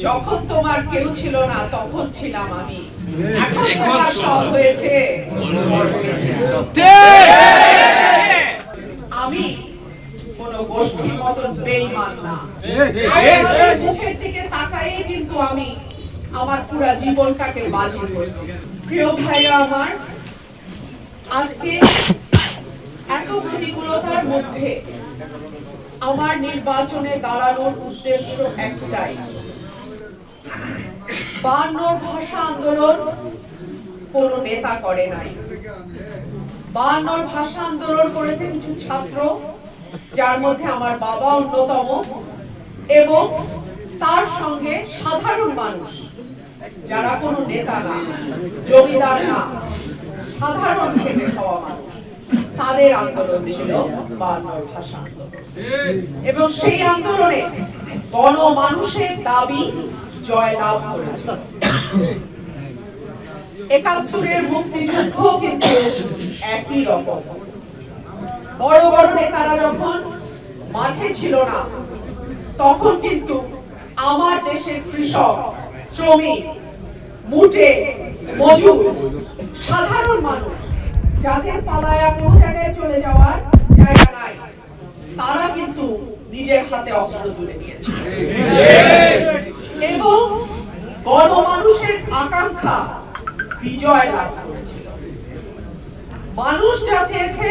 যখন তোমার কেউ ছিল না তখন ছিলাম আমি, এখন তোমার সব হয়েছে। আমি কোন গোষ্ঠীর মতন বেঈমান না। আমার মুখের দিকে তাকাইয়ে কিন্তু আমি আমার পুরো জীবনটাকে বাজি করছি। প্রিয় ভাইরা আমার, আজকে এত প্রতিকূলতার মধ্যে আমার নির্বাচনে দাঁড়ানোর উদ্দেশ্য একটাই। 52 ভাষা আন্দোলন কোন নেতা করে নাই। 52 ভাষা আন্দোলন করেছে কিছু ছাত্র, যার মধ্যে আমার বাবা অন্যতম, এবং তার সঙ্গে সাধারণ মানুষ যারা কোনো নেতা না, জমিদার না, সাধারণ খেটে খাওয়া মানুষ, তাদের আন্দোলন ছিল 52 ভাষা আন্দোলন। এবং সেই আন্দোলনে গণমানুষের দাবি জয়লাভ করেছিল। ৭১-এর মুক্তিযুদ্ধ কিন্তু একই রকম। বড় বড় নেতারা যখন মাঠে ছিল না, তখন কিন্তু আমার দেশের কৃষক, শ্রমিক, মুটে, মজুর, সাধারণ মানুষ, যাদের পালায়া কোনো জায়গায় চলে যাওয়ার জায়গা নাই, তারা কিন্তু নিজের হাতে অস্ত্র তুলে নিয়েছে এবং গণমানুষের আকাঙ্ক্ষা বিজয় লাভ করেছিল। মানুষ যা চেয়েছে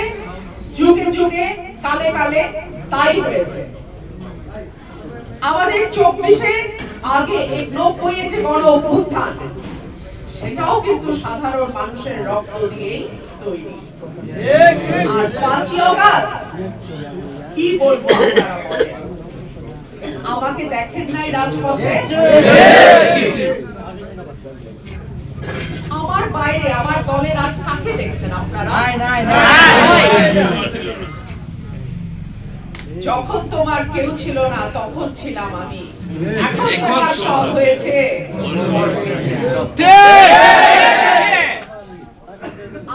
যুগে যুগে, কালে কালে, তাই হয়েছে। আমাদের 24-এর আগে 90-এর যে গণ অভ্যুত্থান, সেটাও কিন্তু সাধারণ মানুষের রক্ত দিয়েই তৈরি। আর 5ই আগস্ট কি বলবো, আপনারা বলেন, আমাকে দেখেন নাই রাজপথে? আমার বাইরে আমার দলের আর কাকে দেখছেন আপনারা? যখন তোমার কেউ ছিল না তখন ছিলাম আমি, এখন তোমার সব হয়েছে।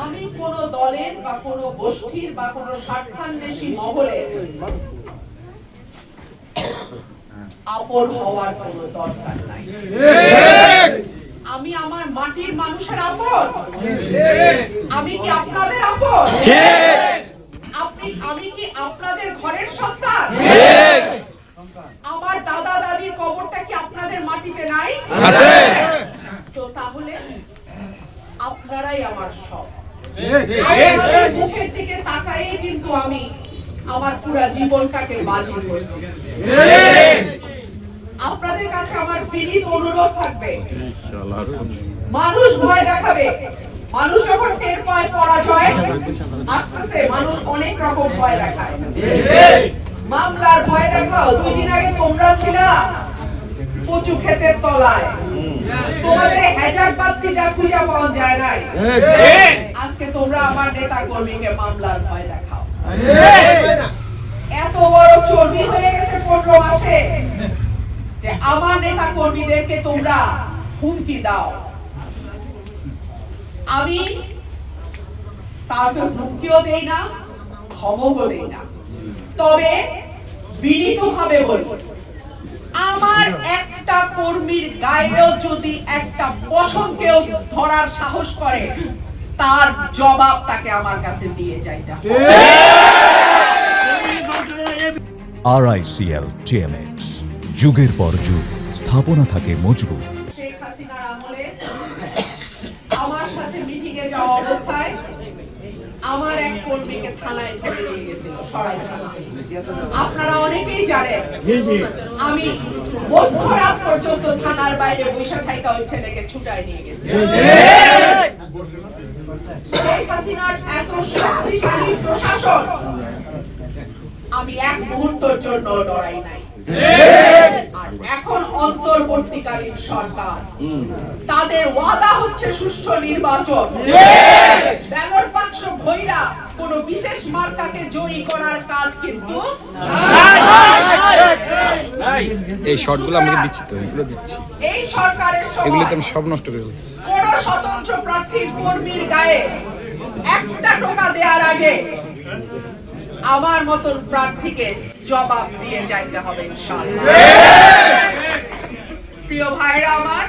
আমি কোন দলের বা কোন গোষ্ঠীর বা কোন স্বার্থান্বেষী মহলের আপন হওয়ার কোন দরকার নাই। আমি আমার মাটির মানুষের আপন। আমি কি আপনাদের আপন? আমি কি আপনাদের ঘরের সন্তান? আমার দাদা দাদির কবরটা কি আপনাদের মাটিতে নাই? তো তাহলে আপনারাই আমার সব। আমার মুখের দিকে তাকাইয়ে কিন্তু আমি আমার পুরো জীবনটাকে বাজি করছি। আপনাদের কাছে আমার বিনীত অনুরোধ থাকবে, মানুষ ভয় দেখাবে, মানুষ যখন টের পায় পরাজয় আসতেছে, মানুষ অনেক রকম ভয় দেখায়। মামলার ভয় দেখাও। 2 দিন আগে তোমরা ছিলা কচু ক্ষেতের তলায়, তোমাদের হেজার পাত্তিটা খুঁজে পাওয়া যায় নাই। আজকে তোমরা আমার নেতা কর্মীকে মামলার ভয় দেখাও। এত বড় চর্বি হয়ে গেছে 15 মাসে যে আমার নেতা কর্মীদেরকে তোমরা হুমকি দাও। আমি তাকে হুমকিও দেই না, ধমকও দেই না, তবে বিনীতভাবে বলি, আমার একটা কর্মীর গায়েও যদি একটা পশমকেও ধরার সাহস করে, তার জবাব তাকে আমার কাছে দিয়ে যাইতে হবে। RICL TMX, যুগের পর যুগ স্থাপনা থাকে মজবুত। শেখ হাসিনার আমলে আমার সাথে মিটিংয়ে যাওয়া অবস্থায় আমার এক কর্মীকে থানায় ধরে নিয়ে গেছিল, সরাই থানায়। আপনারা অনেকেই জানেন, আমি মধ্যরাত পর্যন্ত থানার বাইরে বসে থাকা ওই ছেলেকে ছুটায় নিয়ে গেছি। শেখ হাসিনার এত শক্তিশালী প্রশাসন, আমি এক মুহূর্তের জন্য ডরাই নাই। আর এখন অন্তর্বর্তীকালীন সরকার, তাদের ওয়াদা হচ্ছে সুষ্ঠু নির্বাচন। ব্যালট বাক্স ভৈরা কোন বিশেষ মার্কাকে জয়ী করার কাজ কিন্তু এই শর্টগুলো আমাকে দিচ্ছি, তো এগুলো দিচ্ছি। এই সরকারের এগুলো তো আমি সব নষ্ট করে ফেলছি। কোন স্বতন্ত্র প্রার্থীর কর্মীর গায়ে একটা টোকা দেওয়ার আগে আমার মতন প্রার্থীকে জবাব দিয়ে যাইতে হবে ইনশাআল্লাহ। প্রিয় ভাইরা আমার,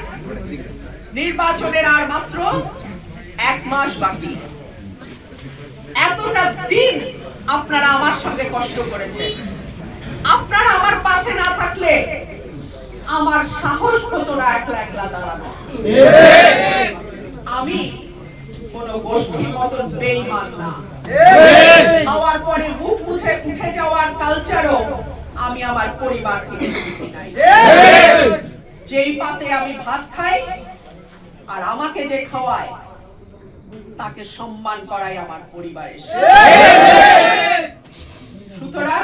নির্বাচনের আর মাত্র 1 মাস বাকি। এতটা দিন আপনারা আমার সঙ্গে কষ্ট করেছেন। আপনারা আমার পাশে না থাকলে আমার সাহস হতো না একলা একলা দাঁড়ানো। আমি কোন গোষ্ঠীর মতন বেঈমান না। খাওয়ার পরে মুখ মুছে উঠে যাওয়ার কালচারও আমি আমার পরিবার থেকে শিখি নাই। যেই পাতে আমি ভাত খাই আর আমাকে যে খাওয়ায় তাকে সম্মান করাই আমার পরিবারের। সুতরাং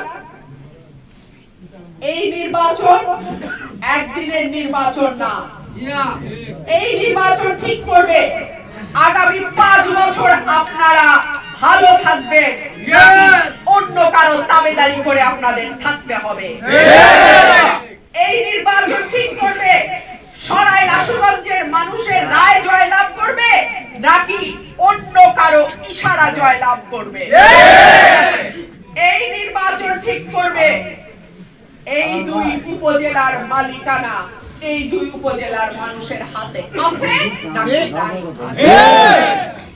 এই নির্বাচন একদিনের নির্বাচন না। এই নির্বাচন ঠিক করবে আগামী 5 বছর আপনারা ভালো থাকবেন, অন্য কারো দাবিদারি করে আপনাদের থাকতে হবে। এই নির্বাচন ঠিক করবে সরাই রাসুগঞ্জের মানুষের রায় জয়লাভ করবে নাকি অন্য কারো ইশারা জয়লাভ করবে। এই নির্বাচন ঠিক করবে এই 2 উপজেলার মালিকানা এই 2 উপজেলার মানুষের হাতে আছে নাকি নাই।